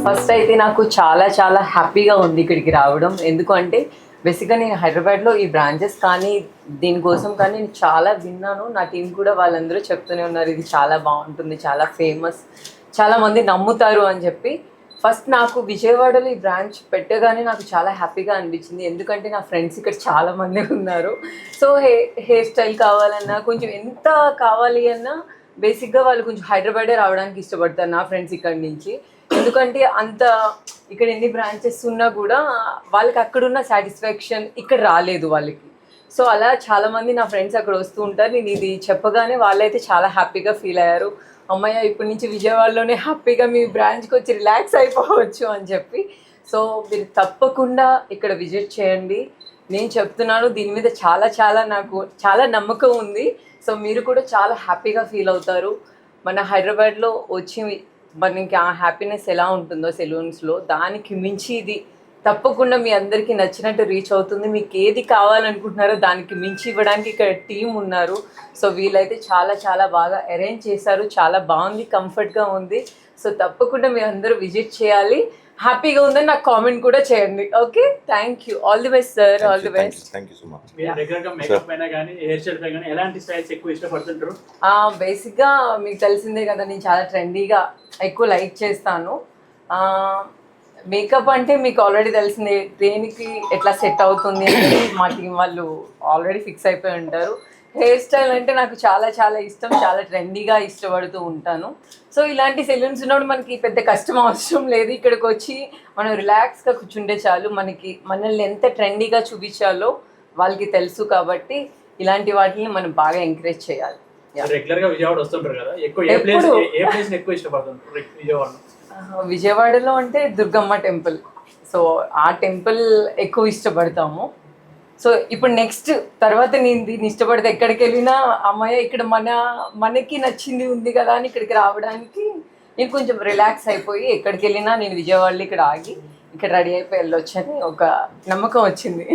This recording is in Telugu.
ఫస్ట్ అయితే నాకు చాలా చాలా హ్యాపీగా ఉంది ఇక్కడికి రావడం. ఎందుకంటే బేసిక్గా నేను హైదరాబాద్లో ఈ బ్రాంచెస్ కానీ దీనికోసం కానీ నేను చాలా విన్నాను. నా టీం కూడా వాళ్ళందరూ చెప్తూనే ఉన్నారు ఇది చాలా బాగుంటుంది, చాలా ఫేమస్, చాలామంది నమ్ముతారు అని చెప్పి. ఫస్ట్ నాకు విజయవాడలో ఈ బ్రాంచ్ పెట్టగానే నాకు చాలా హ్యాపీగా అనిపించింది. ఎందుకంటే నా ఫ్రెండ్స్ ఇక్కడ చాలామంది ఉన్నారు. సో హెయిర్ స్టైల్ కావాలన్నా కొంచెం ఎంత కావాలి అన్నా బేసిక్గా వాళ్ళు కొంచెం హైదరాబాదే రావడానికి ఇష్టపడతారు నా ఫ్రెండ్స్ ఇక్కడి నుంచి. ఎందుకంటే అంత ఇక్కడ ఎన్ని బ్రాంచెస్ ఉన్నా కూడా వాళ్ళకి అక్కడున్న సాటిస్ఫాక్షన్ ఇక్కడ రాలేదు వాళ్ళకి. సో అలా చాలామంది నా ఫ్రెండ్స్ అక్కడ వస్తూ ఉంటారు. నేను ఇది చెప్పగానే వాళ్ళైతే చాలా హ్యాపీగా ఫీల్ అయ్యారు. అమ్మయ్య ఇప్పటి నుంచి విజయవాడలోనే హ్యాపీగా మీ బ్రాంచ్కి వచ్చి రిలాక్స్ అయిపోవచ్చు అని చెప్పి. సో మీరు తప్పకుండా ఇక్కడ విజిట్ చేయండి. నేను చెప్తున్నాను దీని మీద చాలా చాలా నాకు చాలా నమ్మకం ఉంది. సో మీరు కూడా చాలా హ్యాపీగా ఫీల్ అవుతారు. మన హైదరాబాద్లో వచ్చి మనకి ఆ హ్యాపీనెస్ ఎలా ఉంటుందో సెలూన్స్లో దానికి మించి ఇది తప్పకుండా మీ అందరికీ నచ్చినట్టు రీచ్ అవుతుంది. మీకు ఏది కావాలనుకుంటున్నారో దానికి మించి ఇవ్వడానికి ఇక్కడ టీం ఉన్నారు. సో వీళ్ళైతే చాలా చాలా బాగా అరేంజ్ చేశారు. చాలా బాగుంది, కంఫర్ట్గా ఉంది. సో తప్పకుండా మీరు అందరూ విజిట్ చేయాలి. హ్యాపీగా ఉందని నాకు కామెంట్ కూడా చేయండి. Okay, thank you. All the best sir, all the best. Thank you so much. రెగ్యులర్గా మేకప్ పైన కానీ హెయిర్ స్టైల్ పైన కానీ ఎలాంటి స్టైల్స్ ఎక్కువ ఇష్టపడుతుంటారు? బేసిక్గా మీకు తెలిసిందే కదా, నేను చాలా ట్రెండీగా ఎక్కువ లైక్ చేస్తాను. మేకప్ అంటే మీకు ఆల్రెడీ తెలిసిందే దేనికి ఎట్లా సెట్ అవుతుంది అనేది మా టీం వాళ్ళు ఆల్రెడీ ఫిక్స్ అయిపోయి ఉంటారు. హెయిర్ స్టైల్ అంటే నాకు చాలా చాలా ఇష్టం, చాలా ట్రెండీగా ఇష్టపడుతూ ఉంటాను. సో ఇలాంటి సెలూన్స్ ఉన్నప్పుడు మనకి పెద్ద కష్టం అవసరం లేదు. ఇక్కడికి వచ్చి మనం రిలాక్స్గా కూర్చుంటే చాలు. మనల్ని ఎంత ట్రెండీగా చూపించాలో వాళ్ళకి తెలుసు. కాబట్టి ఇలాంటి వాటిని మనం బాగా ఎంకరేజ్ చేయాలి. రెగ్యులర్గా విజయవాడ వస్తుంటారు కదా, ఎక్కువ ఏ ప్లేస్ ఎక్కువ ఇష్టపడుతుంటారు విజయవాడలో? విజయవాడలో అంటే దుర్గమ్మ టెంపుల్. సో ఆ టెంపుల్ ఎక్కువ ఇష్టపడతాము. సో ఇప్పుడు నెక్స్ట్ తర్వాత నేను దీన్ని ఇష్టపడితే ఎక్కడికి వెళ్ళినా అమ్మాయి ఇక్కడ మనకి నచ్చింది ఉంది కదా అని ఇక్కడికి రావడానికి నేను కొంచెం రిలాక్స్ అయిపోయి ఎక్కడికి వెళ్ళినా నేను విజయవాడలో ఇక్కడ ఆగి ఇక్కడ రెడీ అయిపోయి వెళ్ళొచ్చని ఒక నమ్మకం వచ్చింది.